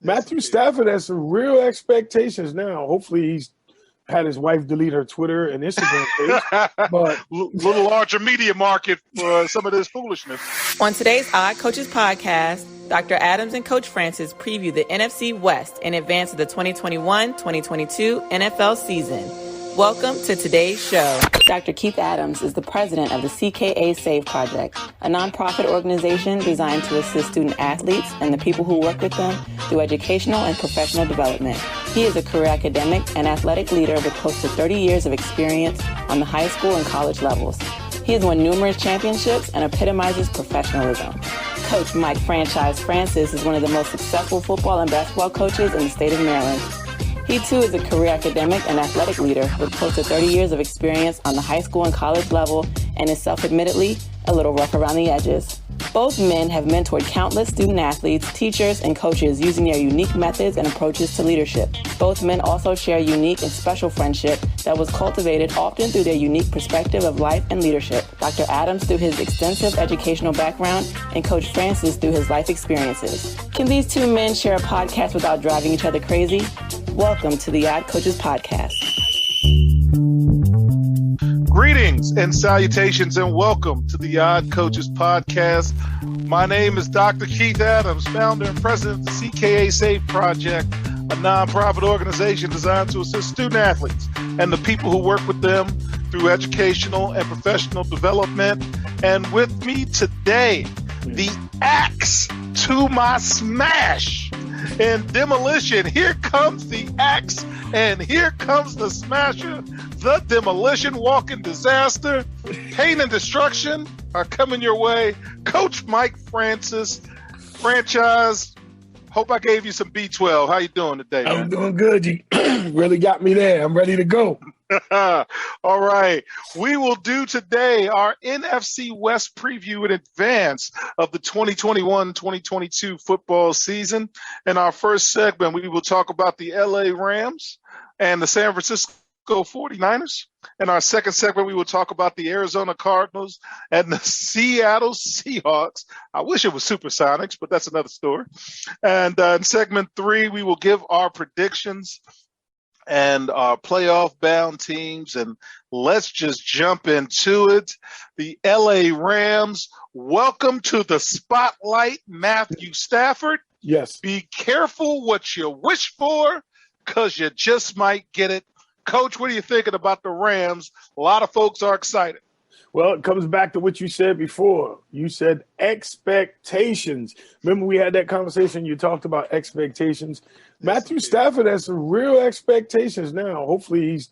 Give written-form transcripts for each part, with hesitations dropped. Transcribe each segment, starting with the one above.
Matthew Stafford has some real expectations now. Hopefully he's had his wife delete her Twitter and Instagram page. But little larger media market for some of this foolishness. On today's Odd Coaches podcast, Dr. Adams and Coach Francis preview the NFC West in advance of the 2021-2022 NFL season. Welcome to today's show. Dr. Keith Adams is the president of the CKA Save Project, a nonprofit organization designed to assist student athletes and the people who work with them through educational and professional development. He is a career academic and athletic leader with close to 30 years of experience on the high school and college levels. He has won numerous championships and epitomizes professionalism. Coach Mike Franchise Francis is one of the most successful football and basketball coaches in the state of Maryland. He, too, is a career academic and athletic leader with close to 30 years of experience on the high school and college level and is self-admittedly a little rough around the edges. Both men have mentored countless student athletes, teachers, and coaches using their unique methods and approaches to leadership. Both men also share a unique and special friendship that was cultivated often through their unique perspective of life and leadership. Dr. Adams through his extensive educational background and Coach Francis through his life experiences. Can these two men share a podcast without driving each other crazy? Welcome to the Odd Coaches podcast. Greetings and salutations and welcome to the Odd Coaches podcast. My name is Dr. Keith Adams, founder and president of the CKA Save Project, a nonprofit organization designed to assist student athletes and the people who work with them through educational and professional development. And with me today, the axe to my smash in demolition. Here comes the axe and here comes the smasher. The demolition walking disaster, pain and destruction are coming your way. Coach Mike Francis, Franchise. Hope I gave you some B12. How you doing today, man? I'm doing good. You really got me there. I'm ready to go. All right. We will do today our NFC West preview in advance of the 2021-2022 football season. In our first segment, we will talk about the LA Rams and the San Francisco 49ers. In our second segment, we will talk about the Arizona Cardinals and the Seattle Seahawks. I wish it was Supersonics, but that's another story. And in segment 3, we will give our predictions and our playoff-bound teams. And let's just jump into it. The LA Rams, welcome to the spotlight, Matthew Stafford. Yes. Be careful what you wish for, because you just might get it. Coach, what are you thinking about the Rams? A lot of folks are excited. Well, it comes back to what you said before. You said expectations. Remember we had that conversation, you talked about expectations. Matthew Stafford has some real expectations now. Hopefully he's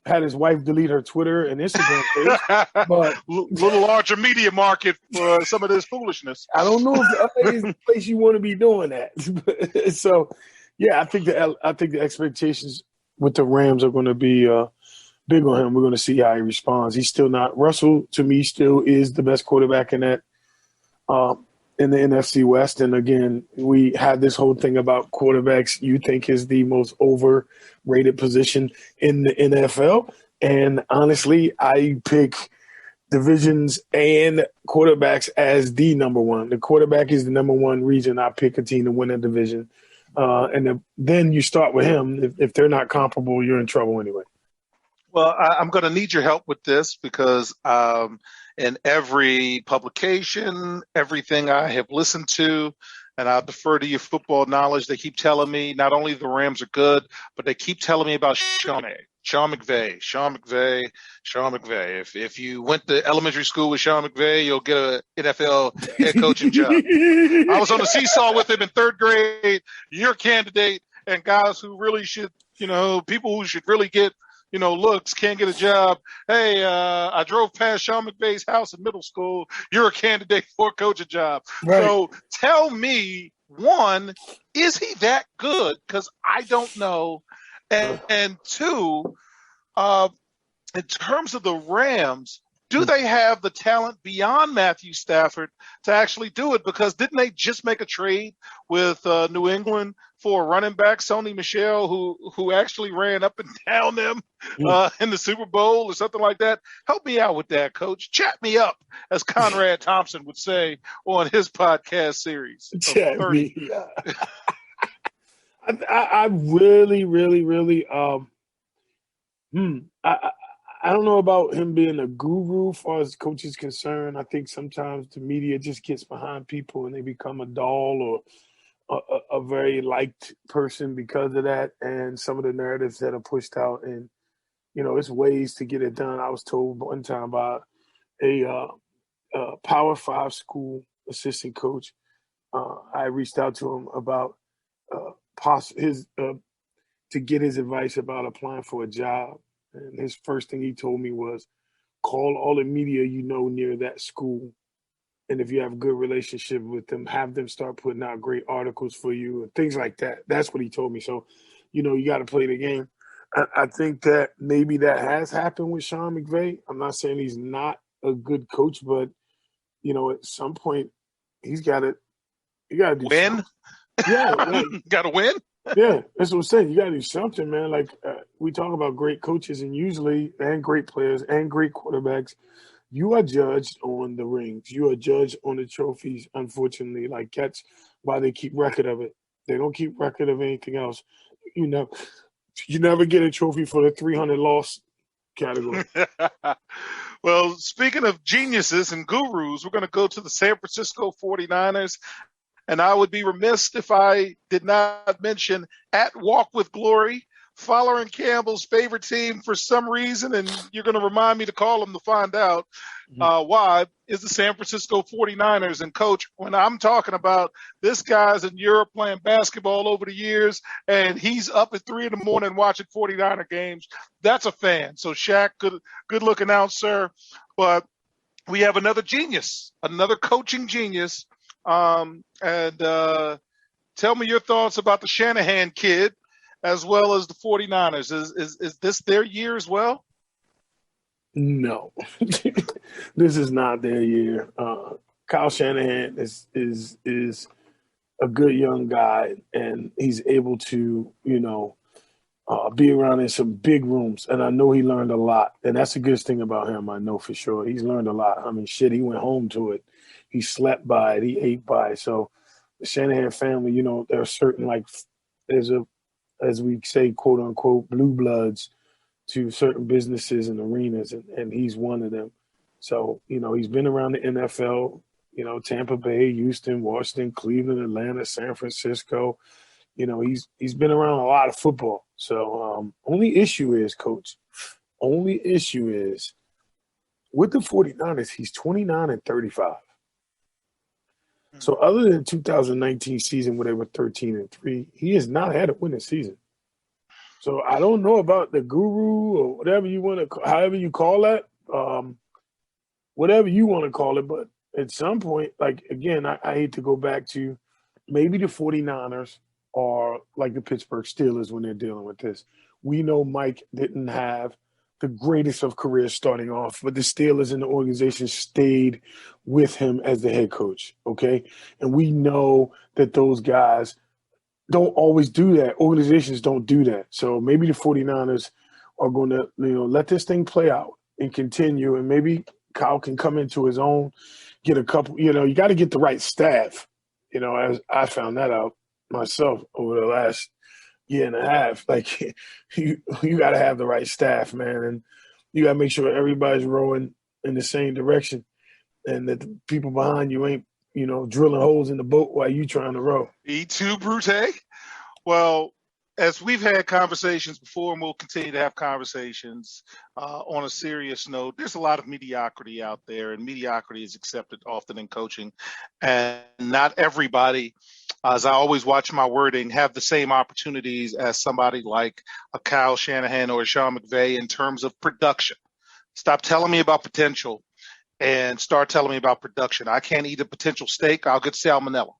had his wife delete her Twitter and Instagram page. But little larger media market for some of this foolishness. I don't know if LA is the place you want to be doing that. So, yeah, I think the expectations with the Rams are going to be big on him. We're going to see how he responds. He's still not – Russell, to me, still is the best quarterback in that in the NFC West. And, again, we had this whole thing about quarterbacks you think is the most overrated position in the NFL. And, honestly, I pick divisions and quarterbacks as the number one. The quarterback is the number one reason I pick a team to win a division. Then you start with him. If they're not comparable, you're in trouble anyway. Well, I'm going to need your help with this because in every publication, everything I have listened to, and I'll defer to your football knowledge, they keep telling me not only the Rams are good, but they keep telling me about Sean McVay. If you went to elementary school with Sean McVay, you'll get an NFL head coaching job. I was on the seesaw with him in third grade. You're a candidate, and guys who really should, people who should really get, looks can't get a job. Hey, I drove past Sean McVay's house in middle school. You're a candidate for a coaching job. Right. So tell me, one, is he that good? Because I don't know. And two, in terms of the Rams, do they have the talent beyond Matthew Stafford to actually do it? Because didn't they just make a trade with New England for a running back, Sony Michel, who actually ran up and down them in the Super Bowl or something like that? Help me out with that, Coach. Chat me up, as Conrad Thompson would say on his podcast series. Chat me up. I really, really, really, I I don't know about him being a guru as far as coach is concerned. I think sometimes the media just gets behind people and they become a doll or a very liked person because of that, and some of the narratives that are pushed out. And it's ways to get it done. I was told one time by a Power Five school assistant coach. I reached out to him about his to get his advice about applying for a job. And his first thing he told me was, call all the media near that school. And if you have a good relationship with them, have them start putting out great articles for you and things like that. That's what he told me. So, you got to play the game. I think that maybe that has happened with Sean McVay. I'm not saying he's not a good coach, but, at some point he's got to, you got to do Win? something. Yeah. Like, got to win? Yeah, that's what I'm saying. You got to do something, man. Like we talk about great coaches and great players and great quarterbacks. You are judged on the rings. You are judged on the trophies. Unfortunately, like that's why they keep record of it. They don't keep record of anything else. You never get a trophy for the 300 loss category. Well, speaking of geniuses and gurus, we're going to go to the San Francisco 49ers. And I would be remiss if I did not mention at Walk with Glory, following Campbell's favorite team for some reason, and you're going to remind me to call them to find out why, is the San Francisco 49ers. And, Coach, when I'm talking about this guy's in Europe playing basketball over the years, and he's up at 3 in the morning watching 49er games, that's a fan. So, Shaq, good looking out, sir. But we have another genius, another coaching genius. Tell me your thoughts about the Shanahan kid as well as the 49ers. Is this their year as well? No, this is not their year. Kyle Shanahan is a good young guy, and he's able to, be around in some big rooms. And I know he learned a lot, and that's the good thing about him. I know for sure he's learned a lot. I mean, shit, he went home to it. He slept by it. He ate by it. So the Shanahan family, there are certain, as we say, quote unquote, blue bloods to certain businesses and arenas, and he's one of them. So, he's been around the NFL, Tampa Bay, Houston, Washington, Cleveland, Atlanta, San Francisco. He's been around a lot of football. So only issue is, Coach, with the 49ers, he's 29-35. So other than 2019 season where they were 13-3, he has not had a winning season. So I don't know about the guru or whatever you want to, however you call that, whatever you want to call it. But at some point, like, again, I hate to go back to maybe the 49ers are like the Pittsburgh Steelers when they're dealing with this. We know Mike didn't have the greatest of careers starting off, but the Steelers and the organization stayed with him as the head coach, okay? And we know that those guys don't always do that. Organizations don't do that. So maybe the 49ers are going to, let this thing play out and continue, and maybe Kyle can come into his own, get a couple, you got to get the right staff, as I found that out myself over the last year and a half. Like, you got to have the right staff, man, and you got to make sure everybody's rowing in the same direction, and that the people behind you ain't, drilling holes in the boat while you trying to row. E2 Brute. Well, as we've had conversations before, and we'll continue to have conversations on a serious note, there's a lot of mediocrity out there, and mediocrity is accepted often in coaching, and not everybody, as I always watch my wording, have the same opportunities as somebody like a Kyle Shanahan or a Sean McVay in terms of production. Stop telling me about potential and start telling me about production. I can't eat a potential steak. I'll get salmonella.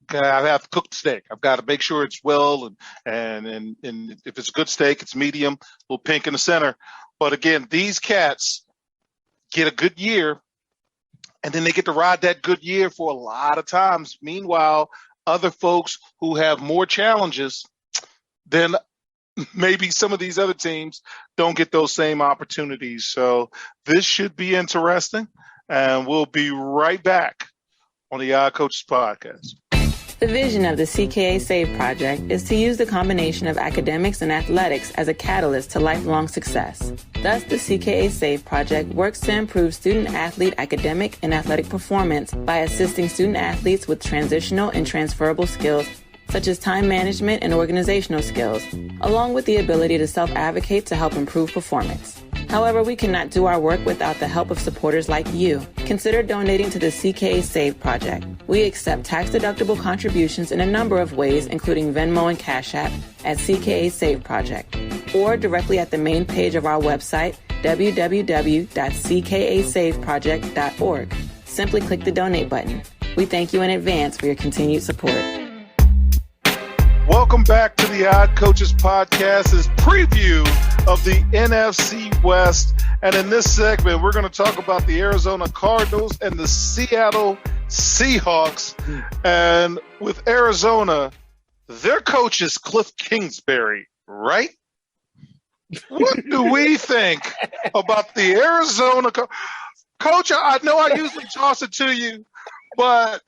Okay, I have to cook the steak. I've got to make sure it's well, and if it's a good steak, it's medium, a little pink in the center. But again, these cats get a good year, and then they get to ride that good year for a lot of times. Meanwhile, other folks who have more challenges than maybe some of these other teams don't get those same opportunities. So this should be interesting, and we'll be right back on the Coaches Podcast. The vision of the CKA SAVE project is to use the combination of academics and athletics as a catalyst to lifelong success. Thus, the CKA SAVE project works to improve student-athlete academic and athletic performance by assisting student-athletes with transitional and transferable skills such as time management and organizational skills, along with the ability to self-advocate to help improve performance. However, we cannot do our work without the help of supporters like you. Consider donating to the CKA SAVE project. We accept tax-deductible contributions in a number of ways, including Venmo and Cash App at CKA SAVE project, or directly at the main page of our website, www.ckasaveproject.org. Simply click the donate button. We thank you in advance for your continued support. Welcome back to the Odd Coaches Podcast, is preview of the NFC West. And in this segment, we're going to talk about the Arizona Cardinals and the Seattle Seahawks. And with Arizona, their coach is Cliff Kingsbury, right? What do we think about the Arizona coach? I know I usually toss it to you, but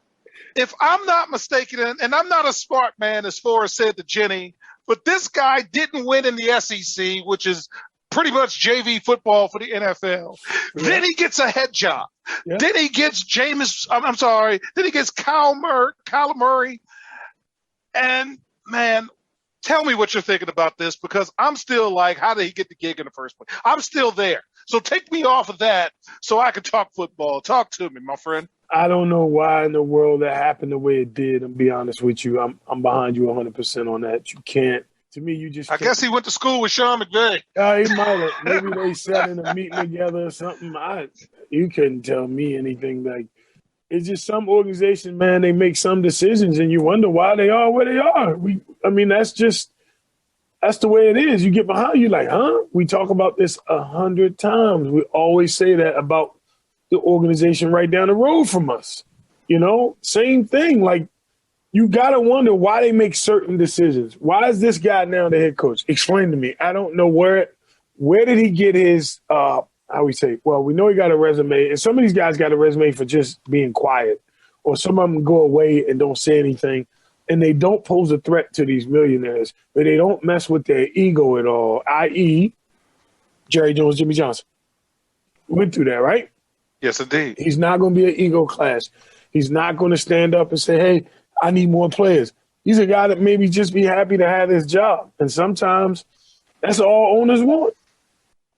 if I'm not mistaken, and I'm not a smart man, as Forrest said to Jenny, but this guy didn't win in the SEC, which is pretty much JV football for the NFL. Yeah. Then he gets a head job. Yeah. Then he gets Then he gets Kyler Murray. And, man, tell me what you're thinking about this, because I'm still like, how did he get the gig in the first place? I'm still there. So take me off of that so I can talk football. Talk to me, my friend. I don't know why in the world that happened the way it did. I'm be honest with you. I'm behind you 100% on that. You can't. To me, you just. I guess he went to school with Sean McVay. He might have. Maybe they sat in a meeting together or something. You couldn't tell me anything. Like, it's just some organization, man. They make some decisions, and you wonder why they are where they are. That's the way it is. You get behind, you like, huh? We talk about this 100 times. We always say that about the organization right down the road from us. You know, same thing. Like, you got to wonder why they make certain decisions. Why is this guy now the head coach? Explain to me. I don't know where did he get his, how we say, well, we know he got a resume, and some of these guys got a resume for just being quiet, or some of them go away and don't say anything, and they don't pose a threat to these millionaires, but they don't mess with their ego at all, i.e. Jerry Jones, Jimmy Johnson. Went through that, right? Yes, indeed. He's not going to be an ego clash. He's not going to stand up and say, hey, I need more players. He's a guy that maybe just be happy to have his job. And sometimes that's all owners want.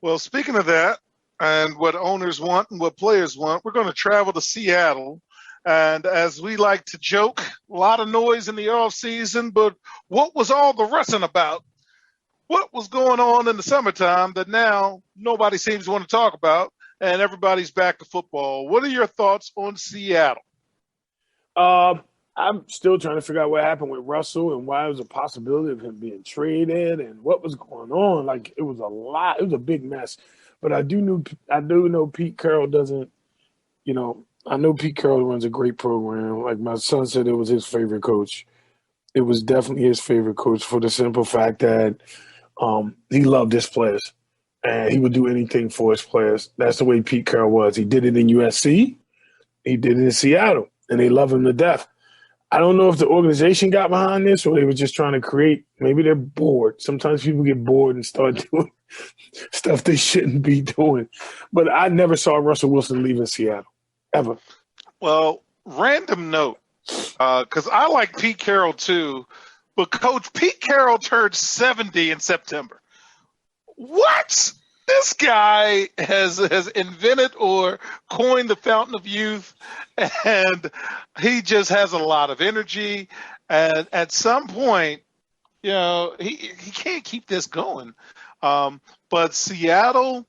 Well, speaking of that, and what owners want and what players want, we're going to travel to Seattle. And as we like to joke, a lot of noise in the offseason, but what was all the wrestling about? What was going on in the summertime that now nobody seems to want to talk about, and everybody's back to football? What are your thoughts on Seattle? I'm still trying to figure out what happened with Russell and why it was a possibility of him being traded and what was going on. Like, it was a lot. It was a big mess. But I do know Pete Carroll doesn't, I know Pete Carroll runs a great program. Like my son said, it was his favorite coach. It was definitely his favorite coach for the simple fact that he loved his players and he would do anything for his players. That's the way Pete Carroll was. He did it in USC. He did it in Seattle, and they love him to death. I don't know if the organization got behind this or they were just trying to create – maybe they're bored. Sometimes people get bored and start doing stuff they shouldn't be doing. But I never saw Russell Wilson leaving Seattle, ever. Well, random note, because I like Pete Carroll too, but Coach Pete Carroll turned 70 in September. What? This guy has invented or coined the fountain of youth, and he just has a lot of energy. And at some point, he can't keep this going. But Seattle,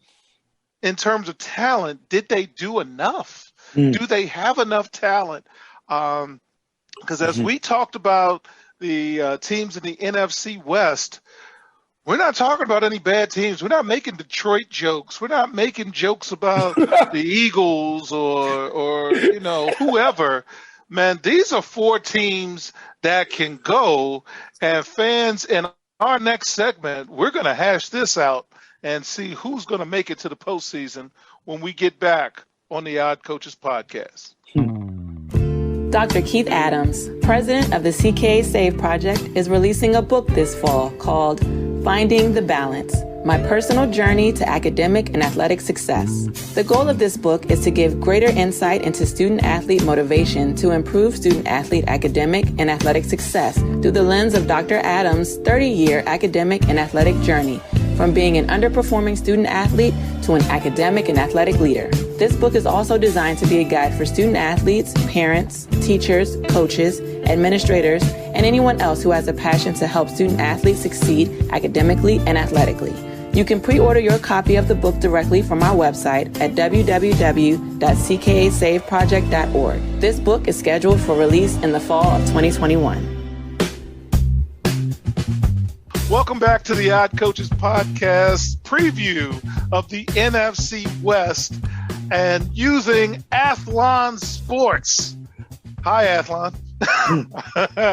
in terms of talent, did they do enough? Do they have enough talent? Because as we talked about the teams in the NFC West, we're not talking about any bad teams. We're not making Detroit jokes. We're not making jokes about the Eagles or whoever. Man, these are four teams that can go. And fans, in our next segment, we're going to hash this out and see who's going to make it to the postseason when we get back on the Odd Coaches Podcast. Dr. Keith Adams, president of the CKA Save Project, is releasing a book this fall called Finding the Balance: My Personal Journey to Academic and Athletic Success. The goal of this book is to give greater insight into student-athlete motivation to improve student-athlete academic and athletic success through the lens of Dr. Adams' 30-year academic and athletic journey, from being an underperforming student-athlete to an academic and athletic leader. This book is also designed to be a guide for student-athletes, parents, teachers, coaches, administrators, and anyone else who has a passion to help student-athletes succeed academically and athletically. You can pre-order your copy of the book directly from our website at www.ckasaveproject.org. This book is scheduled for release in the fall of 2021. Welcome back to the Odd Coaches Podcast preview of the NFC West and using Athlon Sports. Hi, Athlon.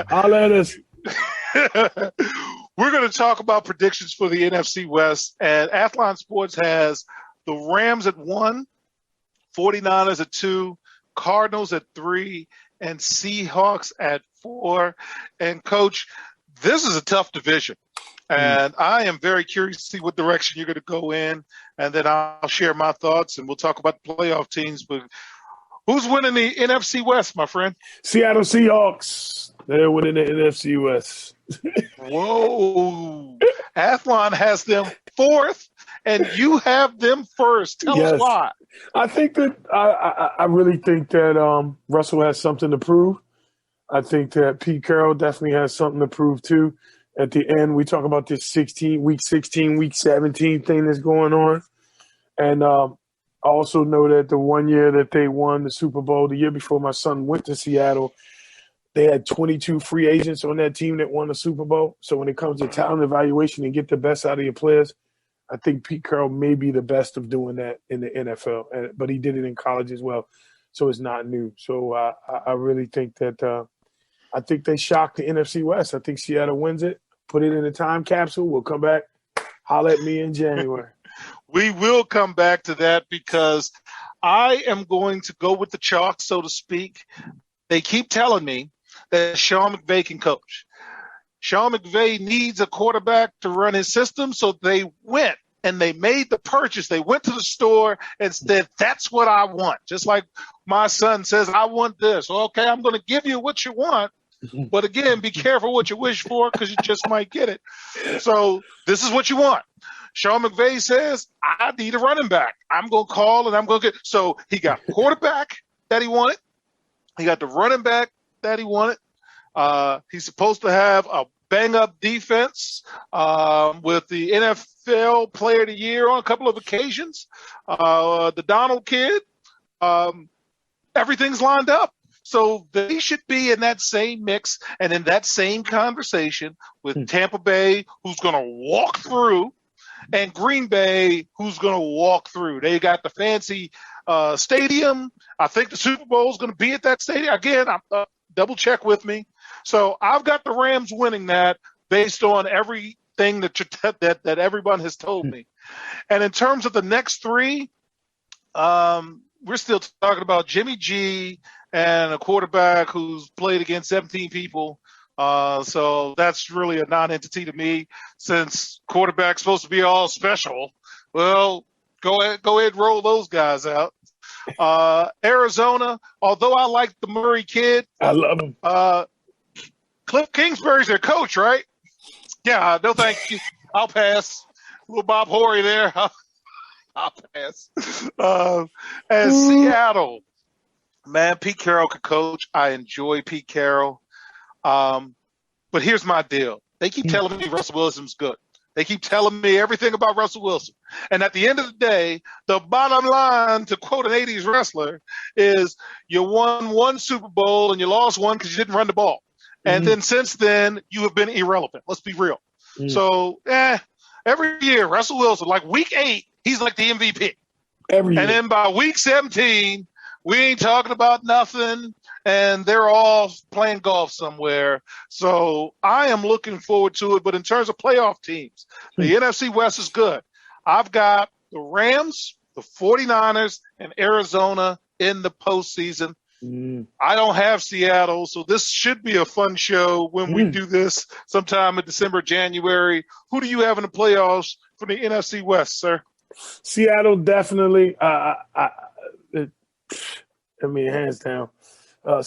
Holla at us. We're going to talk about predictions for the NFC West, and Athlon Sports has the Rams at 1, 49ers at 2, Cardinals at 3, and Seahawks at 4. And, Coach, this is a tough division. And I am very curious to see what direction you're going to go in, and then I'll share my thoughts, and we'll talk about the playoff teams. But who's winning the NFC West, my friend? Seattle Seahawks. They're winning the NFC West. Whoa. Athlon has them 4th, and you have them 1st. Tell us why. I think that I really think that Russell has something to prove. I think that Pete Carroll definitely has something to prove, too. At the end, we talk about this week 16, week 17 thing that's going on. And I also know that the one year that they won the Super Bowl, the year before my son went to Seattle, they had 22 free agents on that team that won the Super Bowl. So when it comes to talent evaluation and get the best out of your players, I think Pete Carroll may be the best of doing that in the NFL. But he did it in college as well, so it's not new. So I really think that I think they shocked the NFC West. I think Seattle wins it. Put it in a time capsule. We'll come back. Holler at me in January. We will come back to that because I am going to go with the chalk, so to speak. They keep telling me that Sean McVay can coach. Sean McVay needs a quarterback to run his system, so they went and they made the purchase. They went to the store and said, that's what I want. Just like my son says, I want this. Well, okay, I'm going to give you what you want. But again, be careful what you wish for because you just might get it. So this is what you want. Sean McVay says, I need a running back. I'm going to call and I'm going to get. So he got quarterback that he wanted. He got the running back that he wanted. He's supposed to have a bang-up defense with the NFL Player of the Year on a couple of occasions. The Donald kid, everything's lined up. So they should be in that same mix and in that same conversation with Tampa Bay, who's going to walk through, and Green Bay, who's going to walk through. They got the fancy stadium. I think the Super Bowl is going to be at that stadium. Again, double check with me. So I've got the Rams winning that based on everything that everyone has told me. And in terms of the next 3, we're still talking about Jimmy G and a quarterback who's played against 17 people. So that's really a non-entity to me since quarterback's supposed to be all special. Well, go ahead, roll those guys out. Arizona, although I like the Murray kid. I love him. Cliff Kingsbury's their coach, right? Yeah, no thank you. I'll pass. Little Bob Horry there. I'll pass. And Seattle. Man, Pete Carroll could coach. I enjoy Pete Carroll. But here's my deal. They keep telling me Russell Wilson's good. They keep telling me everything about Russell Wilson. And at the end of the day, the bottom line, to quote an 80s wrestler, is you won 1 Super Bowl and you lost 1 because you didn't run the ball. And then since then, you have been irrelevant. Let's be real. So, every year, Russell Wilson, like week 8, he's like the MVP. Every year. And then by week 17, we ain't talking about nothing, and they're all playing golf somewhere. So I am looking forward to it. But in terms of playoff teams, the NFC West is good. I've got the Rams, the 49ers, and Arizona in the postseason. I don't have Seattle, so this should be a fun show when we do this sometime in December, January. Who do you have in the playoffs for the NFC West, sir? Seattle, definitely. Hands down. I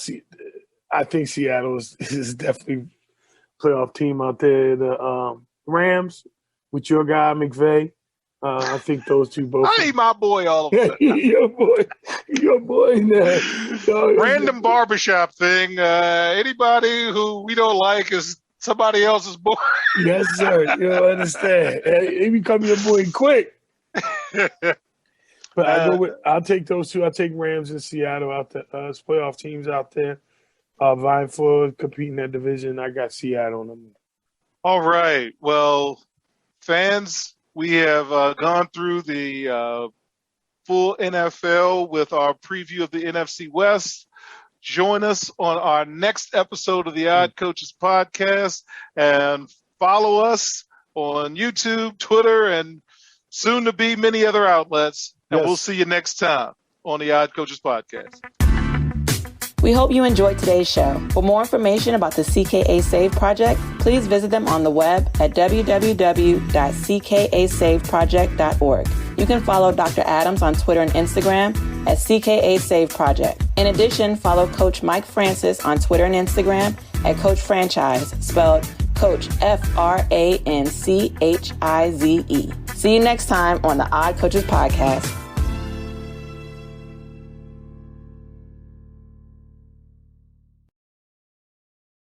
think Seattle is definitely a playoff team out there. The Rams, with your guy, McVay. I think those two both. I ain't my boy all of a sudden. your boy now. Random barbershop thing. Anybody who we don't like is somebody else's boy. Yes, sir. You don't understand. He become your boy quick. But I'll take those two. I'll take Rams and Seattle out there. Playoff teams out there vying for competing that division. I got Seattle on them. All right. Well, fans, we have gone through the full NFL with our preview of the NFC West. Join us on our next episode of the Odd Coaches podcast and follow us on YouTube, Twitter, and soon to be many other outlets. And we'll see you next time on the Odd Coaches podcast. We hope you enjoyed today's show. For more information about the CKA Save Project, please visit them on the web at www.ckasaveproject.org. You can follow Dr. Adams on Twitter and Instagram at CKA Save Project. In addition, follow Coach Mike Francis on Twitter and Instagram at Coach Franchise, spelled Coach Franchize. See you next time on the Odd Coaches podcast.